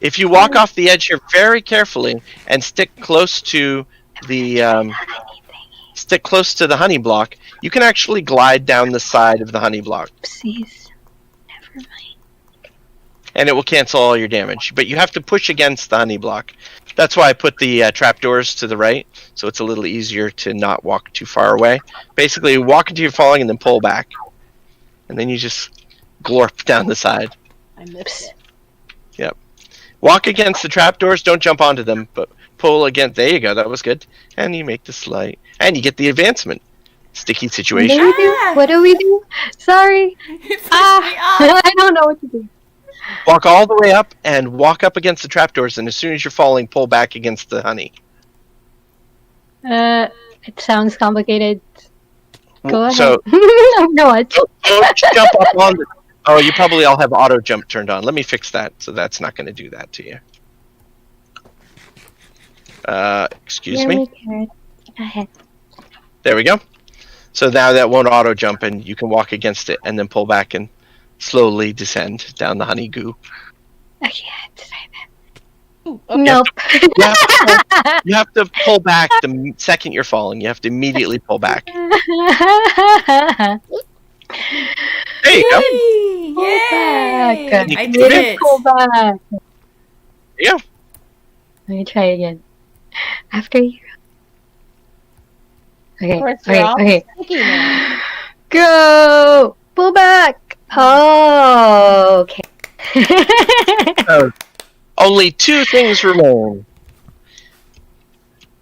if you walk off the edge here very carefully and stick close to the honey block, you can actually glide down the side of the honey block, Oopsies. Never mind. and it will cancel all your damage. But you have to push against the honey block. That's why I put the trapdoors to the right, so it's a little easier to not walk too far away. Basically, walk until you're falling and then pull back, and then you just glorp down the side. I missed it. Yep. Walk against the trapdoors. Don't jump onto them, but pull against. There you go. That was good. And you make the slide, and you get the advancement. Sticky What do situation. we do? What do we do? Sorry. You pushed me off. I don't know what to do. Walk all the way up and walk up against the trapdoors, and as soon as you're falling, pull back against the honey. It sounds complicated. Go ahead. So No, what? don't jump up on the. Oh, you probably all have auto jump turned on. Let me fix that, so that's not going to do that to you. Excuse me. Go ahead. There we go. So now that won't auto jump, and you can walk against it and then pull back and slowly descend down the honey goo. Actually, I had to say that. Ooh, okay. Nope. You have to pull back the second you're falling. You have to immediately pull back. There you go. Yay! back. I You did did it. Go back. Yeah. Let me try again. After you. Okay. Of course, Okay. you're all Okay. sticky now. Go. Pull back. Oh. Okay. Only two things remain.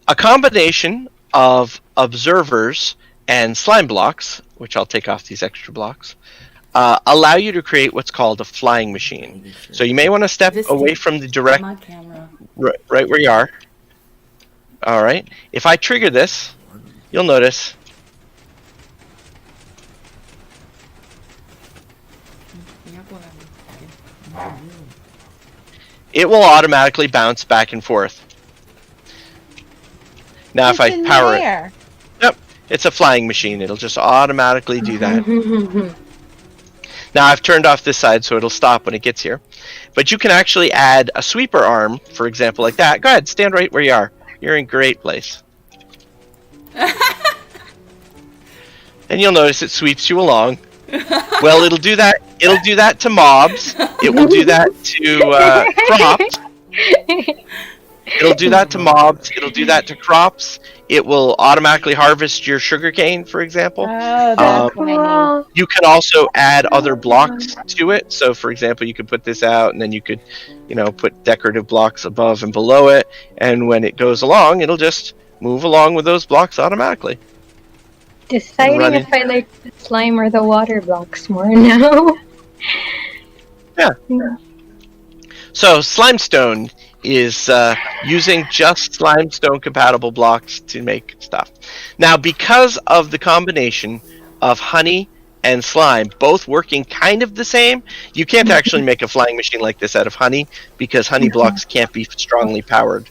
A combination of observers and slime blocks, which I'll take off these extra blocks, allow you to create what's called a flying machine. So you may want to step away from the direct, I'm on camera. right where you are. All right. If I trigger this, you'll notice it will automatically bounce back and forth. Now, if It's I in power it, there. it's a flying machine. It'll just automatically do that. Now, I've turned off this side, so it'll stop when it gets here. But you can actually add a sweeper arm, for example, like that. Go ahead, stand right where you are. You're in great place. And you'll notice it sweeps you along. Well, it'll do that. It'll do that to mobs. It will do that to crops. It'll do that to mobs. It'll do that to crops. It will automatically harvest your sugarcane, for example. Oh, that's what I need. Well, You can also add other blocks to it. So, for example, you could put this out, and then you could, put decorative blocks above and below it. And when it goes along, it'll just move along with those blocks automatically. deciding running. if I like the slime or the water blocks more now. So, Slimestone is using just Slimestone compatible blocks to make stuff. Now, because of the combination of honey and slime both working kind of the same, you can't actually make a flying machine like this out of honey because honey blocks can't be strongly powered.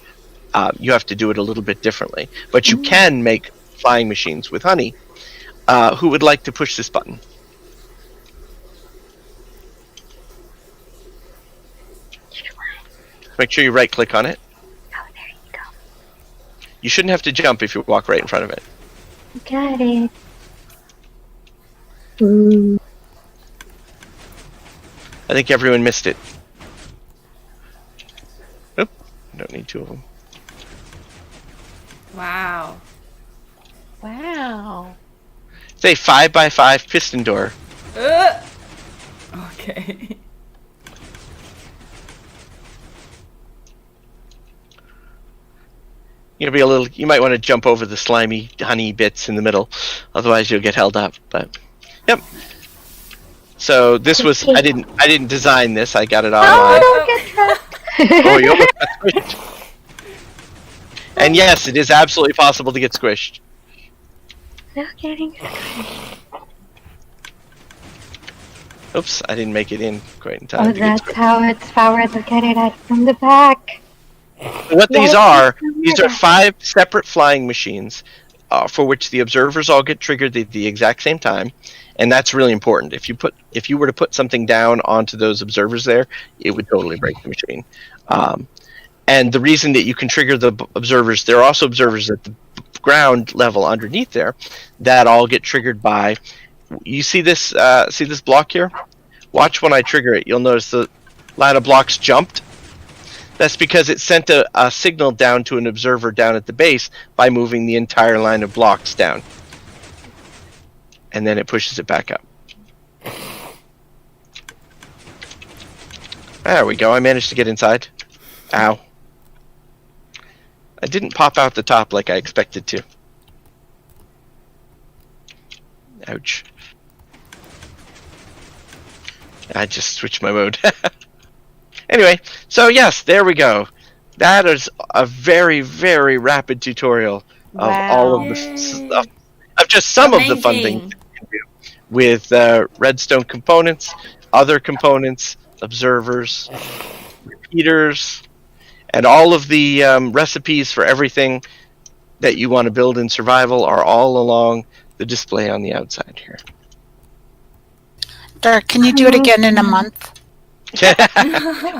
You have to do it a little bit differently. But you can make flying machines with honey. Who would like to push this button? Make sure you right click on it. Oh, there you go. You shouldn't have to jump if you walk right in front of it. Got it. Ooh. I think everyone missed it. Oop, don't need two of them. Wow. Wow. It's a 5x5 piston door. Okay. You might want to jump over the slimy honey bits in the middle, otherwise you'll get held up. But Yep. So this was I didn't design this. I got it Oh, online. don't get trapped. Oh, you almost got squished. And yes, it is absolutely possible to get squished. No getting squished. Oops, I didn't make it in quite in time. Oh, to get that's how it's powered. Look at it from the back. squished. What Yeah, these it's are 5 separate flying machines for which the observers all get triggered at the exact same time, and that's really important. If you were to put something down onto those observers there, it would totally break the machine. And the reason that you can trigger the observers, there are also observers at the ground level underneath there that all get triggered by. You see this block here? Watch when I trigger it. You'll notice the line of blocks jumped. That's because it sent a signal down to an observer down at the base by moving the entire line of blocks down. And then it pushes it back up. There we go. I managed to get inside. Ow. I didn't pop out the top like I expected to. Ouch. I just switched my mode. Anyway, so yes, there we go. That is a very, very rapid tutorial of all of the stuff, of just some of the fun things you can do with Redstone components, other components, observers, repeaters, and all of the recipes for everything that you want to build in survival are all along the display on the outside here. Dark, can you do it again in a month?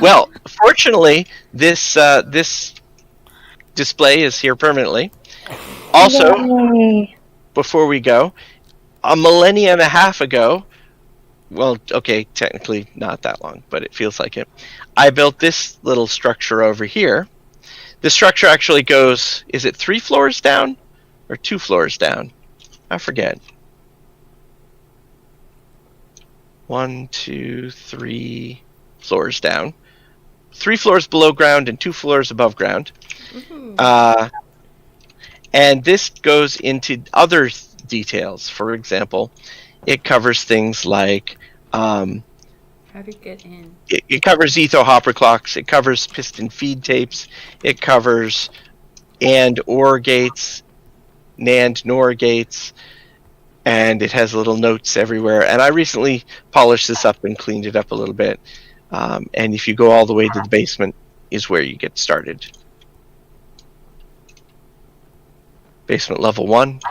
Well, fortunately, this display is here permanently. Also, Yay. before we go, a millennia and a half ago, well, okay, technically not that long, but it feels like it, I built this little structure over here. The structure actually goes, is it 3 floors down or 2 floors down? I forget. 1, 2, 3 floors down. 3 floors below ground and 2 floors above ground. And this goes into other details. For example, it covers things like How to get in. it covers etho hopper clocks, it covers piston feed tapes, it covers and OR gates, NAND NOR gates, and it has little notes everywhere. And I recently polished this up and cleaned it up a little bit. And if you go all the way to the basement is where you get started. Basement level 1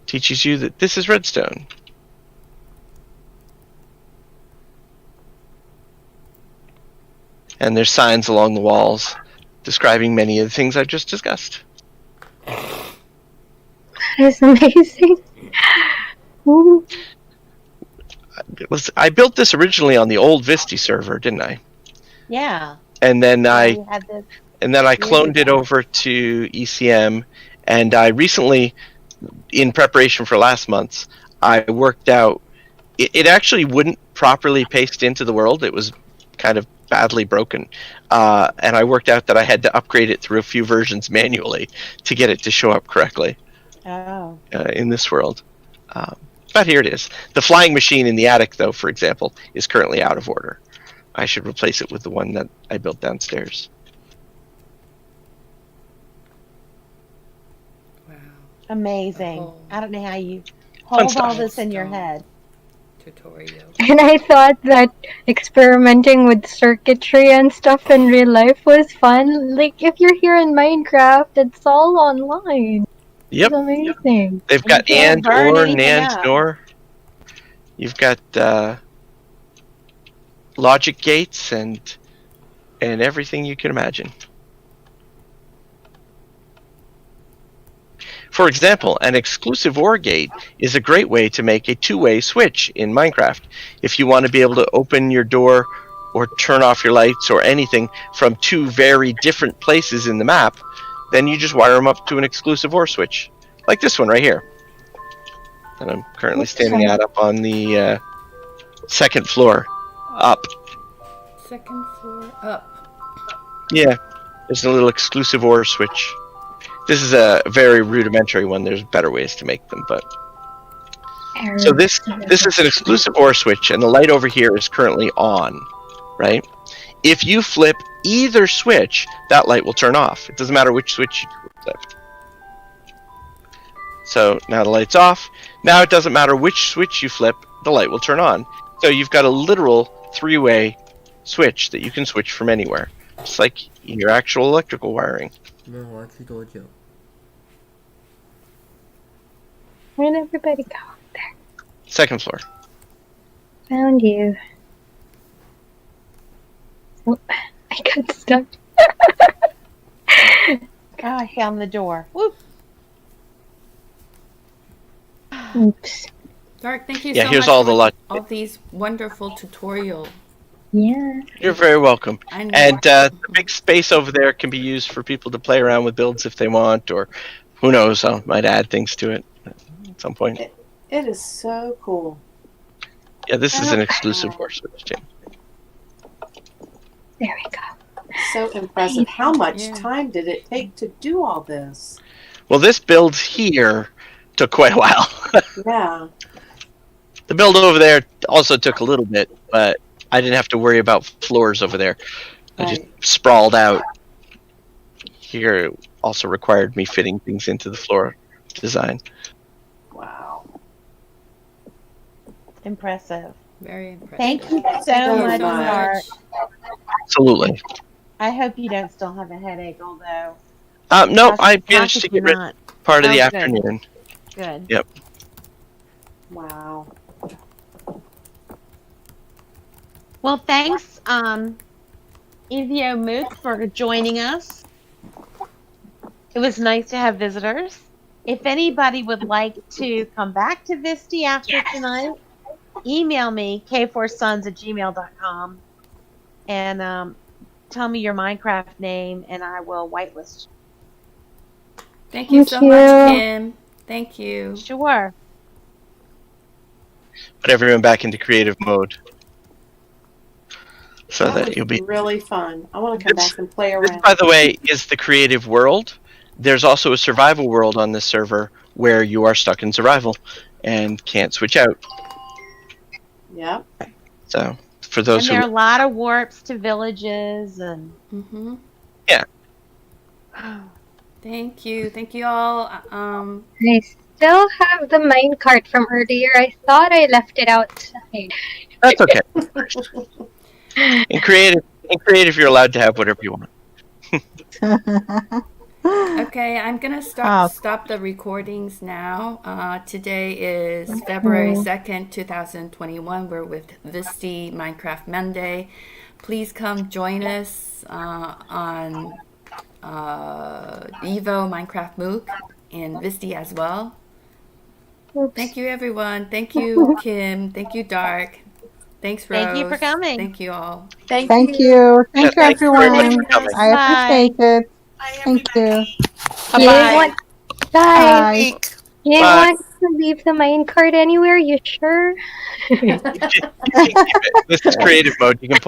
teaches you that this is Redstone. And there's signs along the walls describing many of the things I've just discussed. That is amazing. Ooh. I built this originally on the old VSTE server, didn't I? Yeah. And then I You had this- cloned it over to ECM, and I recently, in preparation for last month's, I worked out it actually wouldn't properly paste into the world. It was kind of badly broken, and I worked out that I had to upgrade it through a few versions manually to get it to show up correctly in this world. But here it is. The flying machine in the attic, though, for example, is currently out of order. I should replace it with the one that I built downstairs. Wow. Amazing. Oh. I don't know how you Fun hold stuff. all this in your head. Tutorial. And I thought that experimenting with circuitry and stuff in real life was fun. Like, if you're here in Minecraft, it's all online. Yep. It's amazing. They've got You can't and, burn or, anything NAND, up. NOR. You've got logic gates and everything you can imagine. For example, an exclusive OR gate is a great way to make a two-way switch in Minecraft. If you want to be able to open your door or turn off your lights or anything from 2 very different places in the map, then you just wire them up to an exclusive OR switch, like this one right here. And I'm currently standing out up on the 2nd floor, up. 2nd floor up. Yeah, there's a little exclusive OR switch. This is a very rudimentary one. There's better ways to make them, but So this is an exclusive OR switch, and the light over here is currently on, right? If you flip either switch, that light will turn off. It doesn't matter which switch you flip. So now the light's off. Now it doesn't matter which switch you flip, the light will turn on. So you've got a literal three-way switch that you can switch from anywhere. Just like your actual electrical wiring. 那我要去多久？ Where'd everybody go? Second floor. Found you. Oh, I got stuck. Oh, I found the door. Whoop. Oops. Dark, thank you Yeah, so here's much all the for lot. all these wonderful tutorials. Yeah. You're very welcome. I know. And the big space over there can be used for people to play around with builds if they want, or who knows, I might add things to it at some point. It is so cool. Yeah, this is an exclusive OR switch, Jane. There we go. So impressive. How much Yeah. time did it take to do all this? Well, this build here took quite a while. Yeah. The build over there also took a little bit, but I didn't have to worry about floors over there. I just Right. sprawled out. Here it also required me fitting things into the floor design. Wow. Impressive. Very impressive. Thank you so Thank you much, so much. Art. Absolutely. I hope you don't still have a headache, although. No, How- I how managed could to you get rid not? part of the Oh, good. afternoon. Good. Yep. Wow. Well, thanks, Evio Mook, for joining us. It was nice to have visitors. If anybody would like to come back to VSTE after tonight, email me, k4sons@gmail.com, and tell me your Minecraft name, and I will whitelist Thank you Thank so you. much, Kim. Thank you. you. Sure. Put everyone back into creative mode. So that was you'll be. really fun. I want to come This- back and play This, around. by the way, is the creative world. There's also a survival world on this server where you are stuck in survival and can't switch out. Yep. So for And those there are a who, lot of warps to villages, and Mm-hmm. Yeah. Thank you. Thank you all. I still have the minecart from earlier. I thought I left it outside. that's okay. In creative, you're allowed to have whatever you want. Okay, I'm gonna stop the recordings now. Today is February 2nd, 2021. We're with VSTE Minecraft Monday. Please come join us on Evo Minecraft MOOC and VSTE as well. Oops. Thank you, everyone. Thank you, Kim. Thank you, Dark. Thanks, Rose. Thank you for coming. Thank you all. Thank Thank you. you. Thank you, thank you very much everyone. for coming. I appreciate it. Thank you. You didn't want, guys, Bye. you didn't Bye. want to leave the minecart anywhere? You sure? This is creative mode. You can pull